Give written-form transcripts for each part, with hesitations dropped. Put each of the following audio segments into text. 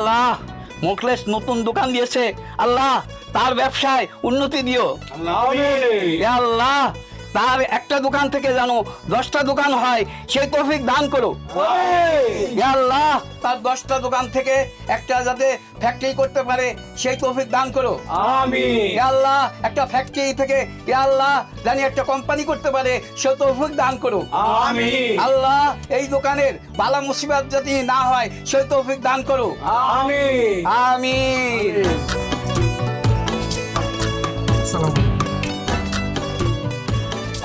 আল্লাহ মোখলেস নতুন দোকান দিয়েছে, আল্লাহ তার ব্যবসায় উন্নতি দিও। ইয়া আল্লাহ তার একটা দোকান থেকে যেন 10টা দোকান হয় সেই তৌফিক দান করো। ইয়া আল্লাহ তার 10টা দোকান থেকে একটা যাতে ফ্যাক্টরি করতে পারে সেই তৌফিক দান করো। আমিন। ইয়া আল্লাহ একটা ফ্যাক্টরি থেকে ইয়া আল্লাহ জানি একটা কোম্পানি করতে পারে সেই তৌফিক দান করো। আমিন। আল্লাহ এই দোকানের বালা মুসিবত যদি না হয় সেই তৌফিক দান করো। আমিন। আমিন।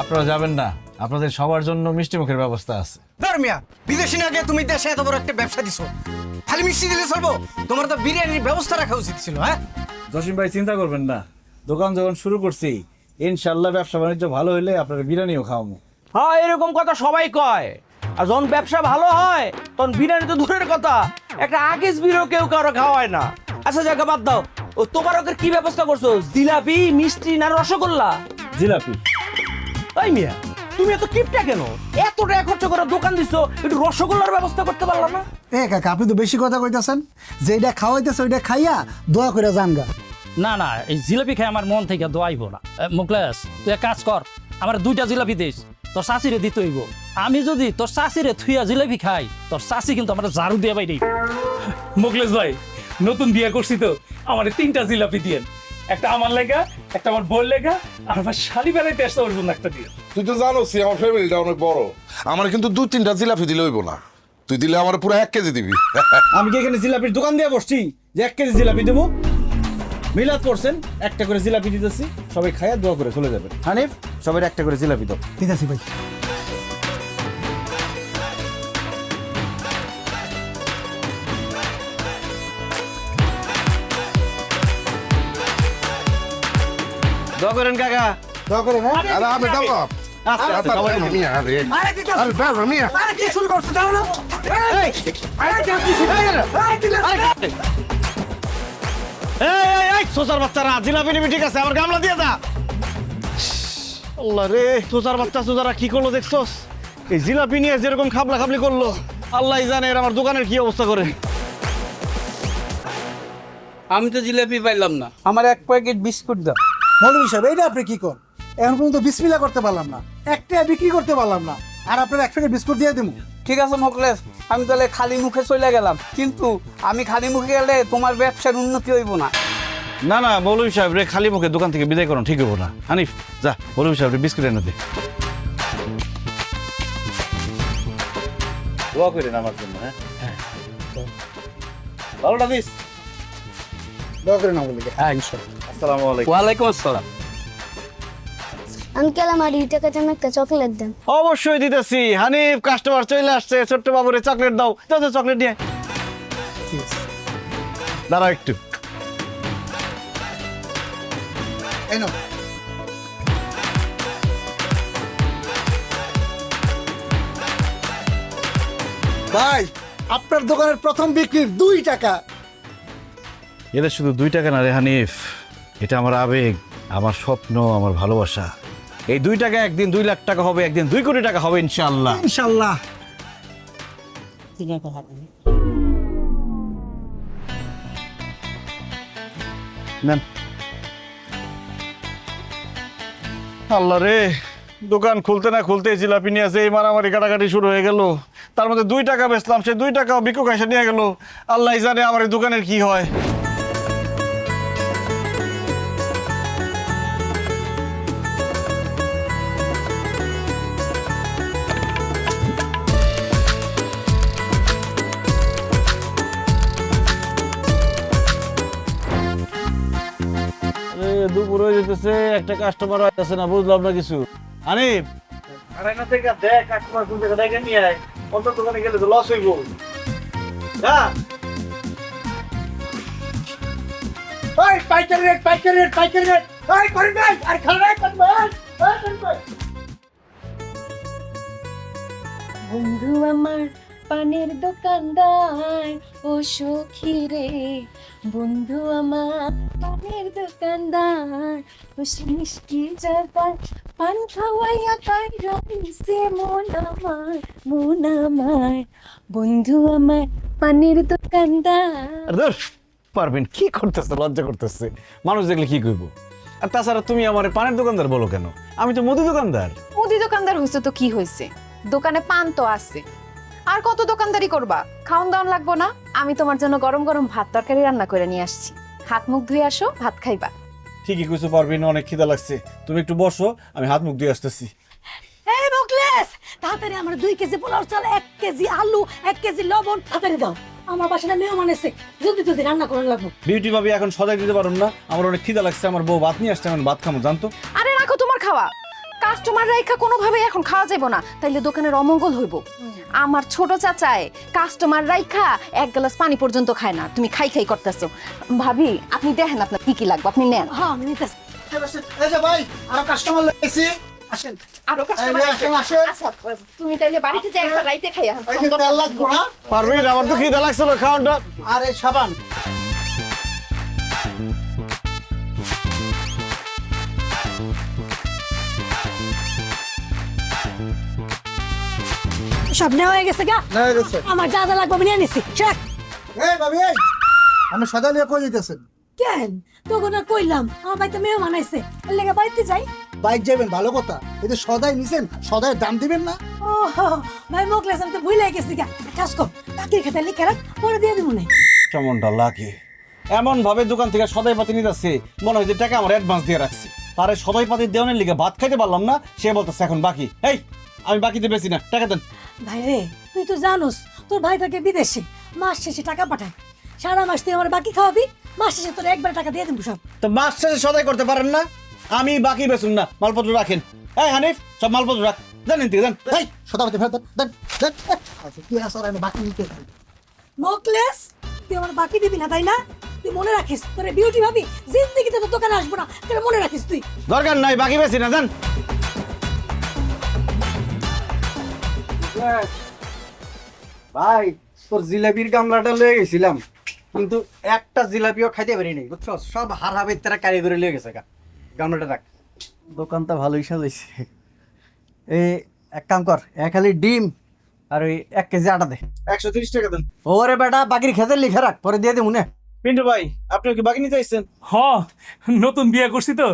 আপনারা যাবেন না, আপনাদের সবার জন্য মিষ্টি মুখের ব্যবস্থা আছে। ধর্মিয়া বিদেশি না গিয়ে তুমি দেশে এত বড় একটা ব্যবসা দিছো, খালি মিষ্টি দিলে চলবো? তোমার তো বিরিয়ানির ব্যবস্থা রাখা উচিত ছিল। হ্যাঁ জসিম ভাই চিন্তা করবেন না, দোকান যখন শুরু করছি ইনশাল্লাহ ব্যবসা বাণিজ্য ভালো হইলে আপনারা বিরিয়ানিও খাওয়াবো। হ্যাঁ এরকম কথা সবাই কয়, আর যখন ব্যবসা ভালো হয় তখন বিরিয়ানি তো দূরের কথা, একটা আগেজ বিরো কেউ কারো খাওয়ায় না। আচ্ছা জায়গা বাদ দাও, ও তোমার ওকে কি ব্যবস্থা করছো? জিলাপি, মিষ্টি না রসগোল্লা? জিলাপি। ওই মিয়া তুমি এত কিপটা কেন? এত টাকা খরচ করে দোকান দিছো, একটু রসগোল্লার ব্যবস্থা করতে পারলাম না? এ কাকা আপনি তো বেশি কথা কইতাছেন, যেটা খাওয়াইতেছে ওইটা খাইয়া দোয়া করে জানগা। না না, এই জিলাপি খাই আমার মন থেকে দোয়াইব না। মুখলেস তুই এক কাজ কর, আমার 2টা জিলাপি দিস, তোর শাশিরে দিতে হইব। আমি যদি তোর শাশিরে থুইয়া জিলাপি খাই, তোর শাশি কিন্তু আমার ঝাড়ু দিয়ে বাইরে। মুখলেস ভাই নতুন বিয়ে করছি তো, আমার 3টা জিলাপি দিয়েন, একটা আমার লেগা, একটা আমার বোন লেগা, আর আমার শালি বেড়াইতে আসতে ওর জন্য একটা দিয়ে। তুই তো জানোসই আমার ফ্যামিলিটা অনেক বড়, আমার কিন্তু 2-3টা জিলাপি দিলে হইব না, তুই দিলে আমার পুরো 1 কেজি দিবি। আমি কি এখানে জিলাপির দোকান দিয়ে বসছি যে 1 কেজি জিলাপি দেবো? মিলাদ করছেন, একটা করে জিলাপি দিতেছি, সবাই খাইয়া দোয়া করে চলে যাবেন। হানিফ সবাই একটা করে জিলাপি দাও। ঠিক আছে ভাই। দোয়া করেন কাকা। দোয়া করে হ্যাঁ। আরে আমি দাও না। আস্তে আস্তে সবাই নাও। মিয়া আরে আরে দিতে আরে দাও মিয়া। আরে কি শুরু করছ দাও না। এই আরে কি আপনি শুরু করেন? আরে দিলে এই সোসার বাচ্চারা জিলাপি নিবি ঠিক আছে, আমার গামলা দিয়ে দা। আল্লাহ রে, সোসার বাচ্চা সোজারা কি করলো দেখছস? এই জিলাপি নিয়ে যেরকম খাবলা খাবলি করলো, আল্লাহই জানে এর আমার দোকানের কি অবস্থা করে। আমি তো জিলাপি পাইলাম না, আমার 1 প্যাকেট বিস্কুট দাও। মৌলভী সাহেব এইটা আপনি কি করেন? এখন পর্যন্ত বিসমিল্লাহ করতে পারলাম না, একটা বিক্রি করতে পারলাম না, আর আপনার 1 প্যাকেট বিস্কুট দিয়ে দেবো? ঠিক আছে মোখলেস, আমি তাহলে খালি মুখে চলে গেলাম, কিন্তু আমি খালি মুখে গেলে তোমার ব্যবসার উন্নতি হইব না। না না মৌলভী সাহেব রে খালি মুখে দোকান থেকে বিদায় করুন, ঠিক হবো না। হানিফ যা মৌলভী সাহেব রে বিস্কুট এনে দে। দোয়া করেন আমার জন্য। হ্যাঁ ভালোটা দিস। দোয়া করে না বলি। হ্যাঁ ইনশাআল্লাহ। আসসালামু আলাইকুম। ওয়ালাইকুম আসসালাম। আঙ্কেল আমার এই টাকাতে আমি একটা চকলেট দেন। অবশ্যই দিতেছি। হানিফ কাস্টমার চলে আসছে, ছোট্ট বাবুরে চকলেট দাও। যাও যাও চকলেট নিয়ে। ঠিক আছে। দাঁড়াও একটু। এই নাও। ভাই আপনার দোকানের প্রথম বিক্রির 2 টাকা। এটা শুধু 2 টাকা না রে হানিফ, এটা আমার আবেগ, আমার স্বপ্ন, আমার ভালোবাসা। এই 2 টাকা একদিন 2 লাখ টাকা হবে, একদিন 2 কোটি টাকা হবে ইনশাআল্লাহ। ইনশাআল্লাহ। নেন। আল্লাহ রে, দোকান খুলতে না খুলতে জিলাপি নিয়ে আসে, এই মারামারি কাটাকাটি শুরু হয়ে গেল। তার মধ্যে 2 টাকা বেচলাম, সে 2 টাকা ভিক্ষুক এসে নিয়ে গেল। আল্লাহ জানে আমার এই দোকানের কি হয়। দুপুর হয়ে যেতেছে, একটা কাস্টমার আসতেছে না, বুঝলাম না কিছু। হানিফ আড়াইনা থেকে দেখ কাস্টমার কোন জায়গা দেখে নিয়ে আয়, অন্য দোকানে গেলে তো লস হইব। হ্যাঁ ওই পাইকারি রেট পাইকারি রেট পাইকারি রেট। ওই করি ভাই আর খালে কর ভাই। ওই করি ভাই। বন্ধু আমার পানের দোকানদার ও সখী রে, বন্ধু আমার পানের দোকানদার ও মিষ্টি জায়গায় পান খাওয়াইয়া তাই রাইছে মন আমার বন্ধু আমার পানের দোকানদার। আরে ধুর, পারবেন কি করতেছে, লজ্জা করতেছে, মানুষ দেখলে কি কইব। আর তাছাড়া তুমি আমার পানের দোকানদার বলো কেন? আমি তো মুদি দোকানদার। মুদি দোকানদার হইছে তো কি হইছে, দোকানে পান তো আছে। আর কত দোকানদারি করবা? খাওন দাওন লাগবো না? আমি তোমার জন্য গরম গরম ভাত তরকারি রান্না করে নিয়ে আসছি, হাত মুখ ধুয়ে আসো, ভাত খাইবা। ঠিকই কইছো পারবেন, অনেক খিদা লাগছে, তুমি একটু বসো, আমি হাত মুখ দিয়ে আসতেছি। এই মোকলেস, তাড়াতাড়ি আমার 2 কেজি পোলাও চাল, 1 কেজি আলু, 1 কেজি লবণ তাড়াতাড়ি দাও। আমার বাসায় মেহমান এসে, জলদি জলদি রান্না করে লাগবো। বিউটি ভাবি এখন সদাই দিতে পারুন না, আমার অনেক খিদা লাগছে, আমার বউ ভাত নিয়ে আসছে, আমি ভাত খামো জানতো। আরে রাখো তোমার খাওয়া, কাস্টমার রাইখা কোনোভাবে এখন খাওয়া যাবে না, তাইলে দোকানের অমঙ্গল হইব। আমার ছোট চাচায় কাস্টমার রাইখা 1 গ্লাস পানি পর্যন্ত খায় না, তুমি খাই খাই করতেছো। ভাবি আপনি দেখেন আপনার কি কি লাগবে, আপনি নেন। হ্যাঁ আমি নিতেছি। এই যে ভাই, আরো কাস্টমার লাগছে, আসেন। আরো কাস্টমার আছে? আচ্ছা, তুমি তাইলে বাড়িতে যাই, একটা রাইতে খাইয়া। এই যে তেল লাগবে না? পারবেন, আমার তো খিদা লাগছে না, খাওয়ানটা। আরে সাবান। সব নেওয়া হয়ে গেছে গা? না গেছে। আমার যা যা লাগবে আমি নিয়ে নিছি। শেখ এই ভাবি, এই আমি সদা নিয়ে কই যাইতেছেন? কেন তোকে না কইলাম আমার বাড়িতে মেহমান আইছে, এর লেগে বাড়িতে যাই। বাইক যাবেন ভালো কথা, এই যে সদাই নিছেন, সদাই দাম দিবেন না? ও ভাই মোকলেস, আমি তো ভুলে গেছি গা। কাজ কর, বাকির খাতা লিখে রাখ, পরে দিয়ে দিব না। কেমনটা লাগে এমন ভাবে দোকান থেকে সদাই পাতি নিতেছে, মনে হয় যে টাকা আমার অ্যাডভান্স দিয়ে রাখছি, তারে সদাই পাতি দেওয়ানের লিগে ভাত খাইতে পারলাম না, সে বলতেছে এখন বাকি। এই আমি বাকিতে বেশি না, টাকা দেন। ভাই রে, তুই তো জানোস তোর ভাই থাকে বিদেশে, মাস শেষে টাকা পাঠায়। সারা মাস তুই আমার বাকি খাওয়াবি, মাস শেষে তোর একবার টাকা দিয়ে দিব সব। তো মাস শেষে সদাই করতে পারেন না? আমি বাকি বেচুন না, মালপত্র রাখেন। এই হানিফ, সব মালপত্র রাখ, জানেন তুই, জান। এই সদা পাতি ফেরত দেন, দেন। আচ্ছা কি আছে, আর আমি বাকি নিতে চাই। মোকলেস, তুই আমার বাকি দিবি না তাই না? তুই মনে রাখিস, তোর বিউটি ভাবি জিন্দেগিতে তো দোকানে আসবো না, তাহলে মনে রাখিস তুই। দরকার নাই, বাকি বেশি না, জান। ভাই তোর জিলাপির গামলাটা লয়ে গেছিলাম, কিন্তু একটা জিলাপিও খাইতে পারি নাই, বুঝছো? সব হারাবে তারা কারিগরি লয়ে গেছে। গামলাটা রাখ, দোকানটা ভালোই সাজাইছে। এই এক কাম কর, খালি ডিম আর ওই 1 কেজি আটা দে। 130 টাকা দেন। ওরে বেটা, বাকির খেতে লিখে রাখ, পরে দিয়ে দেবো না। পিন্টু ভাই, আপনি কি বাকি নিতে আইছেন? হ, নতুন বিয়ে করছি তো,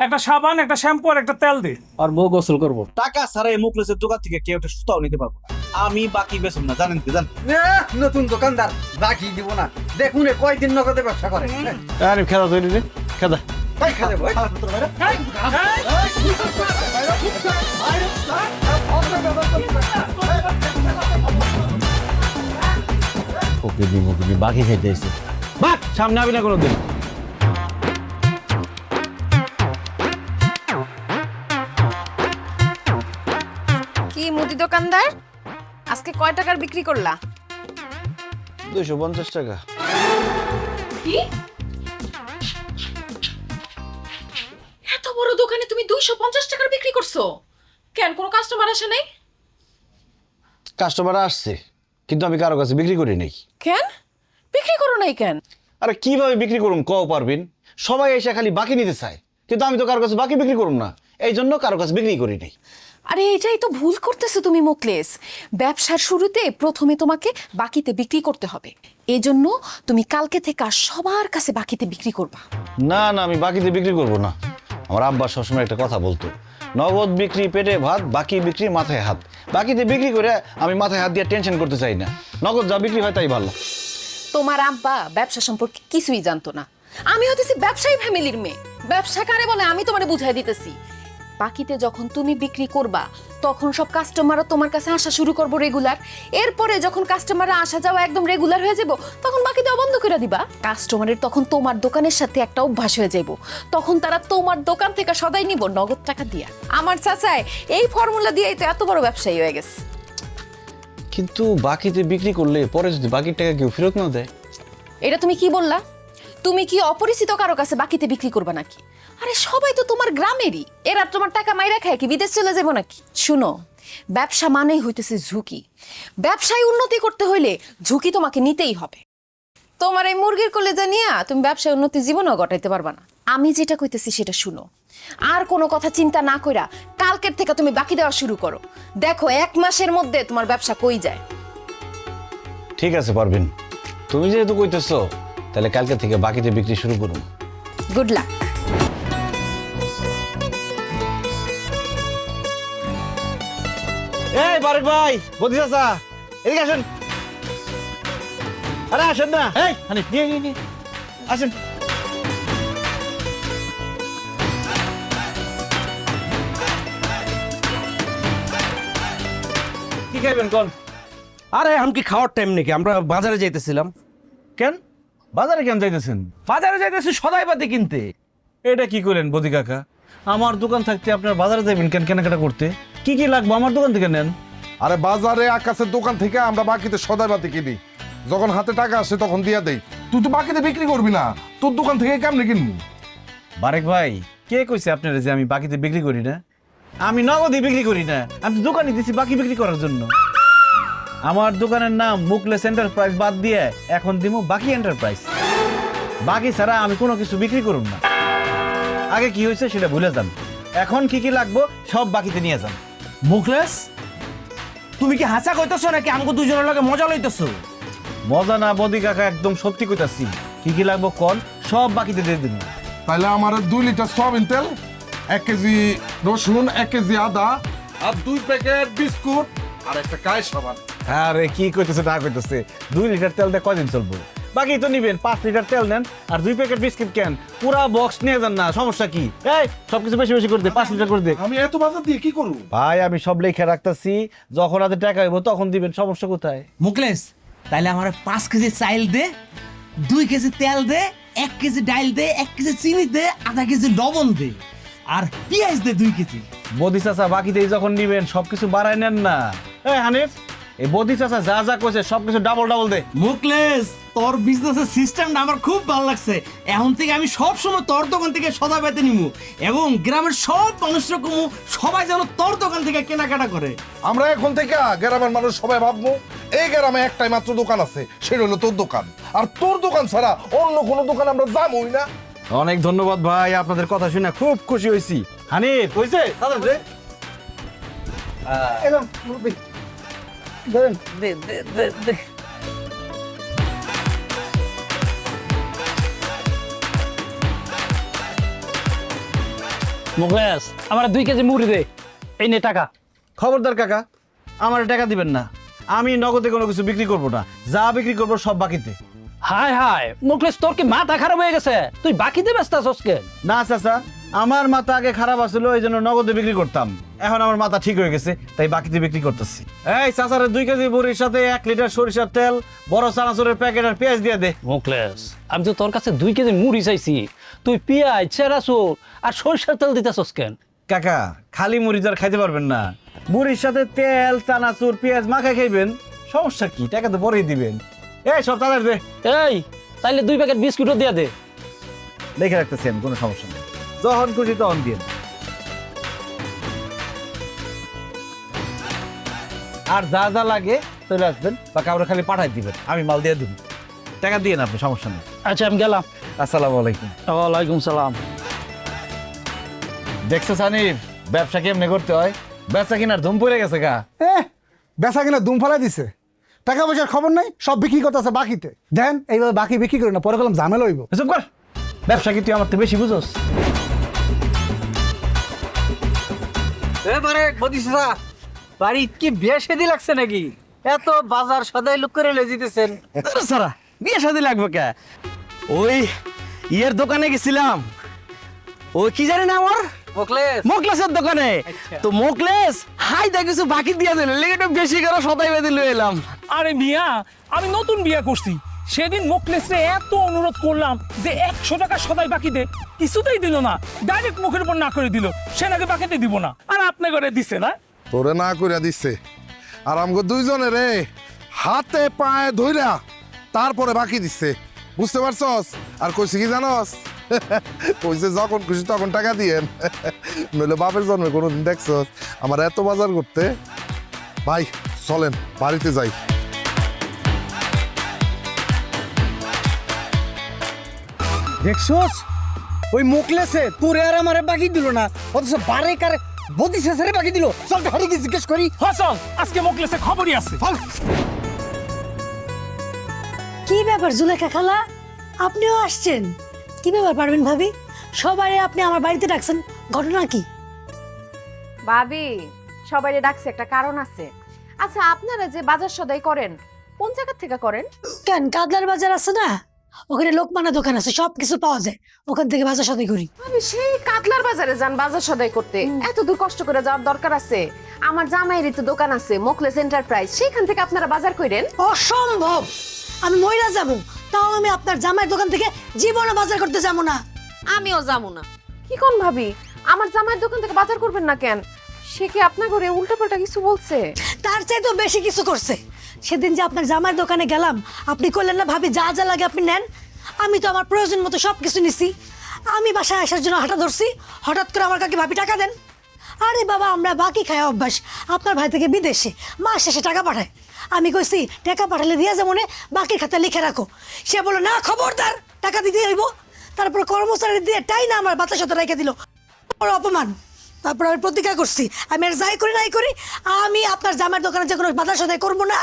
একটা সাবান, একটা শ্যাম্পু আর একটা তেল দে। আর বউ গোসল করবো। টাকা ছাড়া এই মুখলেসের দোকান থেকে কেউ একটা সুতাও নিতে পারবো না, আমি বাকি বেচুন না, জানেন তুই, জান। নতুন দোকানদার, বাকি দিব না। দেখুন কয়দিন নগদে ব্যবসা করে। আরে খেদা তৈরি রে, খেদা। ওকে দিব, বাকি খাইতে এসে বাক, সামনে আবি না কোনোদিন। কি মুদি দোকানদার, আজকে কয় টাকার বিক্রি করলা? 250 টাকা। কি এত বড় দোকানে তুমি 250 টাকার বিক্রি করছো? কেন, কোনো কাস্টমার আসে নাই? কাস্টমার আসছে, কিন্তু আমি কারো কাছে বিক্রি করি নাই। কেন বিক্রি করো নাই কেন? আরে কিভাবে বিক্রি করুম কও পারবেন? সবাই এসে খালি বাকি নিতে চায়, কিন্তু আমি তো কারো কাছে বাকি বিক্রি করুম না, এই জন্য কারো কাছে বিক্রি করি নাই। আরে এটাই তো ভুল করতেছো তুমি মোকলেস। ব্যবসার শুরুতে প্রথমে তোমাকে বাকিতে বিক্রি করতে হবে, এজন্য তুমি কালকে থেকে সবার কাছে বাকিতে বিক্রি করবা। না না, আমি বাকিতে বিক্রি করব না। আমার আব্বা সবসময় একটা কথা বলতো, নগদ বিক্রি পেটে ভাত, বাকি বিক্রি মাথায় হাত। বাকিতে বিক্রি করে আমি মাথায় হাত দিয়ে টেনশন করতে চাই না, নগদ যা বিক্রি হয় তাই ভালো। তোমার আব্বা ব্যবসা সম্পর্কে কিছুই জানতো না, আমি হতেছি ব্যবসায়ী ফ্যামিলির মেয়ে। ব্যবসা কারে বলে আমি তোমারে বুঝাই দিতেছি। বাকিতে যখন তুমি বিক্রি করবা, তখন সব কাস্টমাররা তোমার কাছে আসা শুরু করবো রেগুলার। এরপরে যখন কাস্টমাররা আসা যাওয়া একদম রেগুলার হয়ে যাব, তখন বাকি দেওয়া বন্ধ করে দিবা। কাস্টমারের তখন তোমার দোকানের সাথে একটা অভ্যাস হয়ে যাব, তখন তারা তোমার দোকান থেকে সদাই নিব নগদ টাকা দিয়া। আমার চাচায় এই ফর্মুলা দিয়েই তো এত বড় ব্যবসায়ী হয়ে গেছে। কিন্তু বাকিতে বিক্রি করলে পরে যদি বাকির টাকা কেউ ফেরত না দেয়? এটা তুমি কি বললা? তুমি কি অপরিচিত কারো কাছে বাকিতে বিক্রি করবা নাকি? আরে সবাই তো তোমার গ্রামেরই, এরা তোমার টাকা মাইরা খায় কি বিদেশ চলে যাবো নাকি? শুনো, ব্যবসা মানেই হইতেছে ঝুঁকি। ব্যবসায় উন্নতি করতে হইলে ঝুঁকি তোমাকে নিতেই হবে। তোমার এই মুরগির কলেজা নিয়ে তুমি ব্যবসায় উন্নতি জীবনও ঘটাইতে পারবা না। আমি যেটা কইতেছি সেটা শুনো, আর কোনো কথা চিন্তা না কইরা কালকের থেকে তুমি বাকি দেওয়া শুরু করো। দেখো 1 মাসের মধ্যে তোমার ব্যবসা কই যায়। ঠিক আছে পারবিন, তুমি যেহেতু কইতেছো তাহলে কালকে থেকে বাকিতে বিক্রি শুরু করুন। Good luck. এই বারেক ভাই, বদি চাচা, এদিকে আসেন। আরে আসেন না, এই হানিফ নিয়ে আসেন। কি খাইবেন কোন? আরে আমি কি খাওয়ার টাইম নাকি? আমরা বাজারে যাইতেছিলাম। কেন বাজারে কেন যাইতেছেন? বাজারে যাইতেছি সদাইপাতি কিনতে। এটা কি করেন বদি কাকা? আমার দোকান থাকতে আপনার বাজারে যাবেন কেন কেনাকাটা করতে? কি কি লাগবে আমার দোকান থেকে নেন। আরে বাজারে আকাশের দোকান থেকে আমরা বাকিতে সদাইবাতি কিনি, যখন হাতে টাকা আসে তখন দিয়া দেই। তুই তো বাকিতে বিক্রি করবি না, তোর দোকান থেকে কেমনে কিনবো? বারেক ভাই, কে কইছে আপনারা যে আমি বাকিতে বিক্রি করি না? আমি নগদে বিক্রি করি না, আমি দোকানে দিছি বাকি বিক্রি করার জন্য। আমার দোকানের নাম মুকলেস এন্টারপ্রাইজ বাদ দিয়ে এখন দিমু বাকি এন্টারপ্রাইজ। বাকি ছাড়া আমি কোনো কিছু বিক্রি করুন না। আগে কি হয়েছে সেটা ভুলে যান, এখন কি কি লাগবো সব বাকিতে নিয়ে যান। মুখলেস, তুমি কি হাসা কইতেছো নাকি আমাকে দুজনের লগে মজা লইতেছো? মজা না বদি কাকা, একদম সত্যি কইতাছি। কি কি লাগবো কোন, সব বাকিতে দিয়ে দিন। তাহলে আমার 2 লিটার সয়াবিন তেল, 1 কেজি রসুন, 1 কেজি আদা, আর 2 প্যাকেট বিস্কুট, আর একটা কায় সাবান। আরে কি কইতেছে না কইতেছে, 2 লিটার তেল দিয়ে কয়দিন চলবো? বাকি তো নিবেন, 5 লিটার তেল নেন আর 2 প্যাকেট বিস্কিট কেন, পুরা বক্স নিয়ে যান না, সমস্যা কি? এই সবকিছু বেশি বেশি করে দে, 5 লিটার করে দে। আমি এত বাজার দিয়ে কি করব ভাই? আমি সব লেখা রাখতাছি, যখন হাতে টাকা হইব তখন দিবেন, সমস্যা কোথায়? মুখলেস, তাইলে আমার 5 কেজি চাইল দে, 2 কেজি তেল দে, 1 কেজি ডাইল দে, 1 কেজি চিনি দে, আধা কেজি লবণ দে, আর পেঁয়াজ দে 2 কেজি। বদি চাচা বাকিতেই যখন নিবেন সবকিছু বাড়াই নেন না। এই হানিফ, এই বদি চাচা যা যা কইছে সবকিছু ডাবল ডাবল দে। মুখলেস, তোর বিজনেসের সিস্টেমটা আমার খুব ভালো লাগছে। এখন থেকে আমি সব সময় তোর দোকান থেকে সদা পেতে নিমু এবং গ্রামের সব মানুষরা কমু, সবাই যেন তোর দোকান থেকে কেনাকাটা করে। আমরা এখন থেকে গ্রামের মানুষ সবাই ভাববো এই গ্রামে একটাই মাত্র দোকান আছে, সেটা হলো তোর দোকান। আর তোর দোকান ছাড়া অন্য কোনো দোকান আমরা যাবোই না। অনেক ধন্যবাদ ভাই, আপনাদের কথা শুনে খুব খুশি হয়েছি। হানিফ কইছে দাদা দে। একদম ধরেন। মুখলেস, আমার 2 কেজি মুড়ি দে, এই নে টাকা। খবরদার কাকা, আমার টাকা দিবেন না, আমি নগদে কোনো কিছু বিক্রি করব না, যা বিক্রি করব সব বাকিতে। হায় হায় মুখলেস, তোর কি মাথা খারাপ হয়ে গেছে? তুই বাকিতে ব্যস্ত আছিস কেন? না চাচা, আমার মাথা আগে খারাপ আছিল, এই জন্য নগদে বিক্রি করতাম। এখন আমার মাথা ঠিক হয়ে গেছে, তাই বাকিতে বিক্রি করতেছি। এই চাচারে 2 কেজি মুড়ির সাথে 1 লিটার সরিষার তেল, বড় চানাচুরের প্যাকেট আর পেঁয়াজ দিয়ে দে। মুখলেস, আমি তো তোর কাছে 2 কেজি মুড়ি চাইছি, তুই পেঁয়াজ, চেরাচুর আর সরিষার তেল দিতেছস কেন? কাকা, খালি মুড়ি তো আর খাইতে পারবেন না, মুড়ির সাথে তেল, চানাচুর, পেঁয়াজ মাখায় খাইবেন, সমস্যা কি? টাকা তো পরেই দিবেন। এই সব তাড়াতাড়ি দে। এই তাইলে 2 প্যাকেট বিস্কুটও দিয়ে দে। লিখে রাখতেছি আমি, কোনো সমস্যা নেই, যখন খুশি তখন দিন। আর যা যা লাগে চলে আসবেন বা কাউরে খালি পাঠাই দিবেন, আমি মাল দিয়ে দিব, টাকা দিয়ে না আপনি, সমস্যা নেই। আচ্ছা আমি গেলাম। আসসালামু আলাইকুম। ওয়ালাইকুম সালাম। দেখছো সানিফ, ব্যবসা কেমনে করতে হয়? ব্যবসা কিনার ধুম পড়ে গেছে গা। বেচা কিনা দুম ফেলাই দিছে, টাকা পয়সার খবর নাই, সব বিক্রি করতেছে বাকিতে। দেন এইভাবে বাকি বিক্রি করে না, পরে গেলাম ঝামেলা হইব। চুপ কর, ব্যবসা কি তুই আমার তো বেশি বুঝোস? এবারে বদিসা বাড়ি কি বিয়ে শাদী লাগছে নাকি? এত বাজার সদাই লুক করে লয়ে যেতেছেন। সারা বিয়ে শাদী লাগবে কে? ওই ইয়ের দোকানে গেছিলাম, ওই কি জানি না আমার মুখলেস মোকলেসের দোকানে। তো মোকলেস হাই দা কিছু বাকি দিয়া দিল, লেগে একটু বেশি করে সদাই বেঁধে লয়ে এলাম। আরে মিয়া, আমি নতুন বিয়া করছি, সেদিন মোকলেসে এত অনুরোধ করলাম যে 100 টাকা সদাই বাকি দে, কিছুতেই দিল না, ডাইরেক্ট মুখের উপর না করে দিল, সে নাকি বাকিতে দিব না, আর আপনি করে দিছে না। তোরে না কইরা দিচ্ছে, আর আমগো দুইজনে রে হাতে পায়ে ধইরা তারপরে বাকি দিচ্ছে, বুঝতে পারছস? আর কইছে কি জানস? কইছে যখন খুশি তখন টাকা দিয়েন, নইলে বাপের জন্মে কোনোদিন দেখছস আমার এত বাজার করতে? ভাই চলেন বাড়িতে যাই। দেখছস ওই মুখলেসে তোরে আর আমারে বাকি দিল না, অথচ বারে কারে বদিসা সারে বাকি দিল। চল হারি কি জিজ্ঞেস করি। হসল, আজকে মোকলেসে খবরই আছে। কি ব্যাপার জুলেখা খালা, আপনিও আসছেন? কি ব্যাপার পারবেন ভাবি, সবাই আপনি আমার বাড়িতে ডাকছেন, ঘটনা কি? ভাবি সবাই ডাকছে একটা কারণ আছে। আচ্ছা আপনারা যে বাজার সদাই করেন কোন জায়গা থেকে করেন? কেন, কাদলার বাজার আছে না, ওখানে লোকমানা দোকান আছে, সবকিছু পাওয়া যায়, ওখান থেকে বাজার সদাই করি। আমি সেই কাতলার বাজারে যান বাজার সদাই করতে, এত দূর কষ্ট করে যাওয়ার দরকার আছে? আমার জামাইয়েরই তো দোকান আছে মোকলেস এন্টারপ্রাইজ, সেখান থেকে আপনারা বাজার করেন? অসম্ভব, আমি মহিলা যাব, তাও আমি আপনার জামাইয়ের দোকান থেকে জীবনে বাজার করতে যাবো না। আমিও যাবো না। কি কোন ভাবি, আমার জামাইয়ের দোকান থেকে বাজার করবেন না কেন? সে কি আপনার ঘরে উল্টাপাল্টা কিছু বলছে? তার চাইতে বেশি কিছু করছে। সেদিন যে আপনার জামাইয়ের দোকানে গেলাম, আপনি করলেন না ভাবি যা যা লাগে আপনি নেন, আমি তো আমার প্রয়োজন মতো সব কিছু নিছি। আমি বাসায় আসার জন্য হাঁটা ধরছি, হঠাৎ করে আমার কাকে ভাবি টাকা দেন। আরে বাবা, আমরা বাকি খাই অভ্যাস, আপনার ভাই থেকে বিদেশে মাস শেষে টাকা পাঠায়। আমি কইছি টাকা পাঠালে দিয়ে যেমন বাকি খাতা লিখে রাখো, সে বললো না খবরদার টাকা দিতে হইব। তারপরে কর্মচারী দিয়ে টাই না আমার বাতাস হতে রেখে দিল, অপমান। তারপর আমি প্রতিজ্ঞা করছি আমি আর যাই করি নাই করি, আমি আপনার জামাইয়ের দোকানে যে কোনো বাজার সদাই করবো না।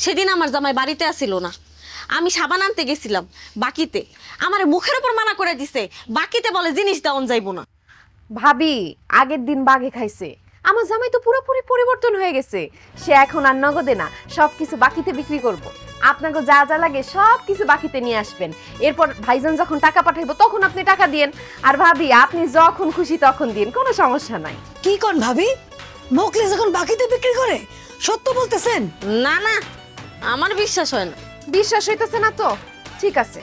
সেদিন আমার জামাই বাড়িতে আসিল না, আমি সাবান আনতে গেছিলাম বাকিতে, আমার মুখের উপর মানা করে দিছে, বাকিতে বলে জিনিস দেওয়ান যাইব না। ভাবি আগের দিন বাগে খাইছে, আমার জামাই তো পুরোপুরি পরিবর্তন হয়ে গেছে। সে এখন আর নগদে না, সবকিছু বাকিতে বিক্রি করব। আপনাকে যা যা লাগে সব কিছু বাকিতে নিয়ে আসবেন, এরপর ভাইজান যখন টাকা পাঠাইবো তখন আপনি টাকা দিয়েন। আর ভাবি আপনি যখন খুশি তখন দিন, কোনো সমস্যা নাই। কি কোন ভাবি, মোকলেস যখন বাকিতে বিক্রি করে? সত্য বলতেছেন? না না, আমার বিশ্বাস হয় না। বিশ্বাস হইতেছে না তো ঠিক আছে,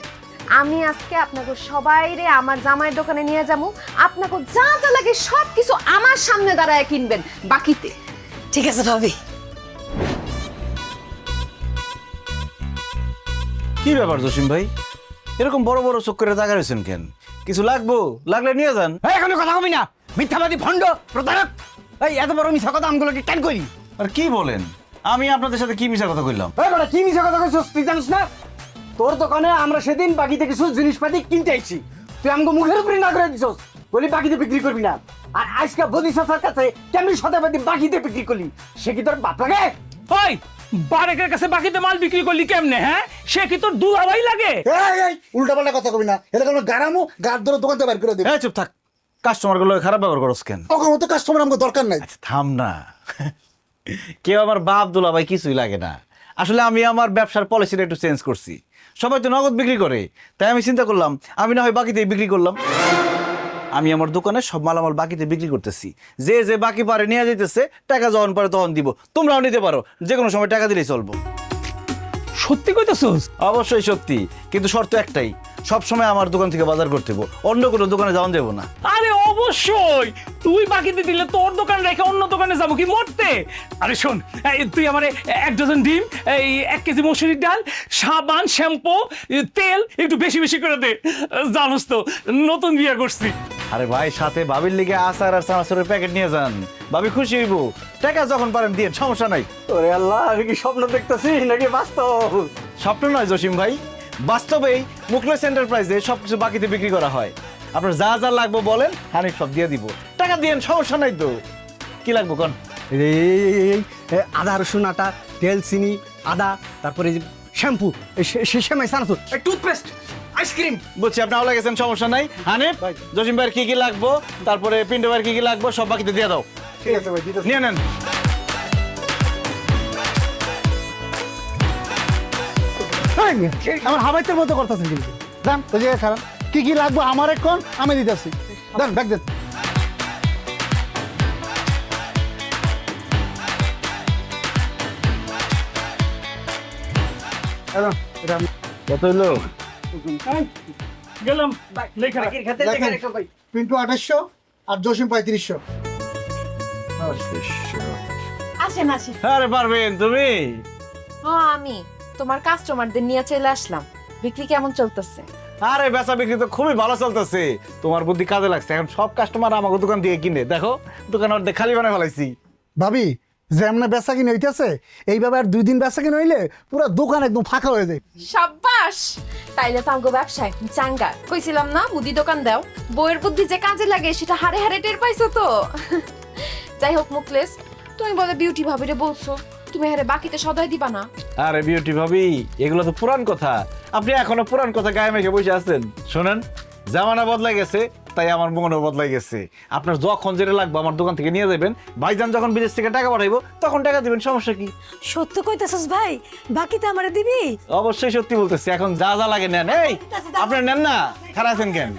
আমি আজকে আপনাকে সবাইরে আমার জামাইয়ের দোকানে নিয়ে যাবো, আপনাকে যা যা লাগে সব কিছু আমার সামনে দাঁড়ায় কিনবেন বাকিতে। ঠিক আছে ভাবি। কি ব্যাপার জসিম ভাই, এরকম বড় বড় চোখ করে তাকা রয়েছেন কেন? কিছু লাগবো, লাগলে নিয়ে যান। এই কোনো কথা কবি না, মিথ্যাবাদী ভণ্ড প্রতারক। এই এত বড় মিথ্যা কথা আমগুলোকে কেন করি? আর কি বলেন, আমি আপনাদের সাথে কি মিশা কথা কইলাম? এই বেটা, কি মিছা কথা কইছস তুই জানিস না? তোর দোকানে আমরা সেদিন বাকিতে কিছু জিনিসপাতি কিনতে আইছি, তুই আমাকে মুখের উপরে না করে দিছস, বলি বাকিতে বিক্রি করবি না। আর আজকে বদি চাচার কাছে কেমনি শতাব্দী বাকিতে বিক্রি করলি, সে কি তোর বাপ লাগে? ওই বারেকের কাছে বাকিতে মাল বিক্রি করলি কেমনে? হ্যাঁ, সে কি তোর দুলাভাই লাগে? এই উল্টা পাল্টা কথা কবি না, এটা কোনো গারামো গার ধরে দোকান থেকে বের করে দেবে। এই চুপ থাক, কাস্টমার গুলো খারাপ ব্যবহার করছ কেন? ওকে মতো কাস্টমার আমাকে দরকার নাই। থাম না, কেউ আমার বাপ দুলা ভাই কিছুই লাগে না। আসলে আমি আমার ব্যবসার পলিসিটা একটু চেঞ্জ করছি। সবাই তো নগদ বিক্রি করে, তাই আমি চিন্তা করলাম আমি না হয় বাকিতেই বিক্রি করলাম। আমি আমার দোকানে সব মালামাল বাকিতে বিক্রি করতেছি, যে যে বাকি পারে নিয়ে যাইতেছে, টাকা যখন পারে তখন দিব। তোমরাও নিতে পারো, যে কোনো সময় টাকা দিলেই চলবো। সত্যি কইতেছস? অবশ্যই সত্যি, কিন্তু শর্ত একটাই, সব সময় আমার দোকান থেকে বাজার করতে হবো, অন্য কোনো দোকানে যাওয়া যাবো না। আরে অবশ্যই, তুই বাকিতে দিলে তোর দোকান রেখে অন্য দোকানে যাবো কি মরতে? আরে শোন, তুই আমারে 1 ডজন ডিম, এই 1 কেজি মসুরির ডাল, সাবান, শ্যাম্পু, তেল একটু বেশি বেশি করে দে। জানোস তো নতুন বিয়ে করছি। আরে ভাই, সাথে ভাবির লিগে আচার আর চানাচুরের প্যাকেট নিয়ে যান, ভাবি খুশি হইব। টাকা যখন পারেন দিয়ে, সমস্যা নাই। ওরে আল্লাহ, আমি কি স্বপ্ন দেখতেছি নাকি বাস্তব? স্বপ্ন নয় জসিম ভাই, বাস্তবেই মুকলেস এন্টারপ্রাইজে সবকিছু বাকিতে বিক্রি করা হয়। আপনার যা যা লাগবে বলেন, হানিফ সব দিয়ে দিব। টাকা দিয়েন, সমস্যা নাই তো। কি লাগবে কোন? এই আদা রসুন আটা, তেল, চিনি, আদা, তারপরে শ্যাম্পু, সেমাই, সানাসুর, টুথপেস্ট, আইসক্রিম। বলছি আপনি আওলা গেছেন, সমস্যা নাই। হানিফ, জসিম ভাইয়ের কি কি লাগবো, তারপরে পিন্টু ভাইয়ের কি কি লাগবো সব বাকিতে দিয়ে দাও। ঠিক আছে ভাই, নিয়ে নেন। আমার হাবাইতের মতো করতেছেন কিন্তু। দেন ওই জায়গায় খারাপ, কি কি লাগবে আমার এখন আমি দিতেছি। দেন ব্যাগ দেন। কত হইলো? গেলাম লেখা রাখ। দেখেন, পিন্টু 2800 আর জসিম 3500। আসেন আসেন। আরে পারবেন তুমি? আমি তোমার কাস্টমারদের নিয়ে চলে আসলাম। বিক্রি কেমন চলতেছে? আরে বেচা বিক্রি তো খুবই ভালো চলতেছে, তোমার বুদ্ধি কাজে লাগছে। এখন সব কাস্টমার আমাকে দোকান দিয়ে কিনে, দেখো দোকান অর্ধেক খালি বানায় ফেলাইছি। ভাবি যেমন বেচা কিনে হইতেছে, এইভাবে আর 2 দিন বেচা কিনে হইলে পুরো দোকান একদম ফাঁকা হয়ে যায়। সাব্বাস, তাইলে তো আমগো ব্যবসায় চাঙ্গা। কইছিলাম না মুদি দোকান দাও, বইয়ের বুদ্ধি যে কাজে লাগে সেটা হারে হারে টের পাইছো তো। যাই হোক মুকলেস, তুমি বলে বিউটি ভাবিরে বলছো, তুমি হ্যাঁ বাকিতে সদাই দিবা না? আরে বিউটি ভাবি, এগুলো তো পুরান কথা। আপনি এখনো পুরান কথা গায়ে মেখে বসে আছেন। শোনেন, জামানা বদলাই গেছে, তাই আমার মনও বদলাই গেছে। আপনার যখন যেটা লাগবে আমার দোকান থেকে নিয়ে যাবেন। ভাইজান যখন বিদেশ থেকে টাকা পাঠাইবো তখন টাকা দিবেন, সমস্যা কি? সত্য কইতেছস ভাই, বাকিতে আমারে দিবি? অবশ্যই সত্যি বলতেছি। এখন যা যা লাগে নেন। এই, আপনার নেন না, খারাপ আছেন কেন?